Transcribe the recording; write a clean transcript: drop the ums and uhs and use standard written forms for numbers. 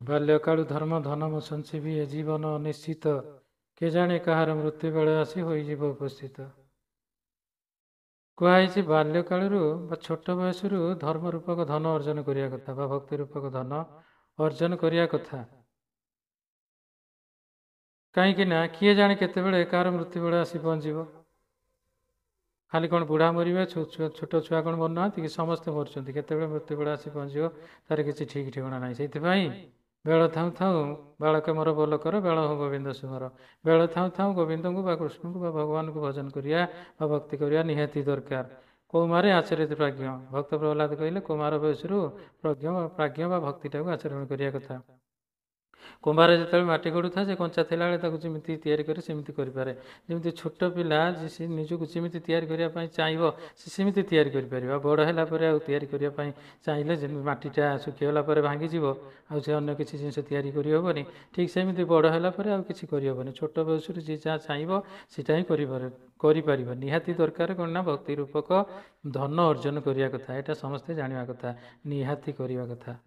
ବାଲ୍ୟକାଳୁ ଧର୍ମ ଧନମ ସଞ୍ଚିବି ଏ ଜୀବନ ଅନିଶ୍ଚିତ କେଜାଣେ କାହାର ମୃତ୍ୟୁ ବେଳେ ଆସି ହୋଇଯିବ ଉପସ୍ଥିତ। କୁହାଯାଇଛି ବାଲ୍ୟକାଳରୁ ବା ଛୋଟ ବୟସରୁ ଧର୍ମ ରୂପକ ଧନ ଅର୍ଜନ କରିବା କଥା ବା ଭକ୍ତି ରୂପକ ଧନ ଅର୍ଜନ କରିବା କଥା। କାହିଁକି ନା କିଏ ଜାଣେ କେତେବେଳେ କାହାର ମୃତ୍ୟୁ ବେଳେ ଆସି ପହଞ୍ଚିବ। ଖାଲି କ'ଣ ବୁଢ଼ା ମରିବେ, ଛୋଟ ଛୁଆ କ'ଣ ମରୁନାହାନ୍ତି କି? ସମସ୍ତେ ମରୁଛନ୍ତି। କେତେବେଳେ ମୃତ୍ୟୁ ବେଳେ ଆସି ପହଞ୍ଚିବ ତାର କିଛି ଠିକ୍ ଠିକଣା ନାହିଁ। ସେଇଥିପାଇଁ ବେଳ ଥାଉ ଥାଉ ବାଳକ ମୋର ବୋଲ କର, ବେଳ ହଉ ଗୋବିନ୍ଦ ସୁମର। ବେଳ ଥାଉ ଥାଉ ଗୋବିନ୍ଦଙ୍କୁ ବା କୃଷ୍ଣଙ୍କୁ ବା ଭଗବାନଙ୍କୁ ଭଜନ କରିବା ବା ଭକ୍ତି କରିବା ନିହାତି ଦରକାର। କୌମାରେ ଆଚରିତ ପ୍ରାଜ୍ଞ। ଭକ୍ତ ପ୍ରହ୍ଲାଦ କହିଲେ କୌମାର ବୟସରୁ ପ୍ରାଜ୍ଞ ବା ଭକ୍ତିଟାକୁ ଆଚରଣ କରିବା କଥା। କୁମ୍ଭାର ଯେତେବେଳେ ମାଟି ଗଢ଼ୁଥାଏ ସେ କଞ୍ଚା ଥିଲାବେଳେ ତାକୁ ଯେମିତି ତିଆରି କରେ ସେମିତି କରିପାରେ। ଯେମିତି ଛୋଟ ପିଲା ସେ ନିଜକୁ ଯେମିତି ତିଆରି କରିବା ପାଇଁ ଚାହିଁବ ସେ ସେମିତି ତିଆରି କରିପାରିବ। ଆଉ ବଡ଼ ହେଲା ପରେ ଆଉ ତିଆରି କରିବା ପାଇଁ ଚାହିଁଲେ ଯେମିତି ମାଟିଟା ଶୁଖିଗଲା ପରେ ଭାଙ୍ଗିଯିବ, ଆଉ ସେ ଅନ୍ୟ କିଛି ଜିନିଷ ତିଆରି କରିହେବନି। ଠିକ୍ ସେମିତି ବଡ଼ ହେଲା ପରେ ଆଉ କିଛି କରିହେବନି। ଛୋଟ ବୟସରୁ ଯିଏ ଯାହା ଚାହିଁବ ସେଇଟା ହିଁ କରିପାରିବ। ନିହାତି ଦରକାର କ'ଣ ନା ଭକ୍ତି ରୂପକ ଧନ ଅର୍ଜନ କରିବା କଥା। ଏଇଟା ସମସ୍ତେ ଜାଣିବା କଥା, ନିହାତି କରିବା କଥା।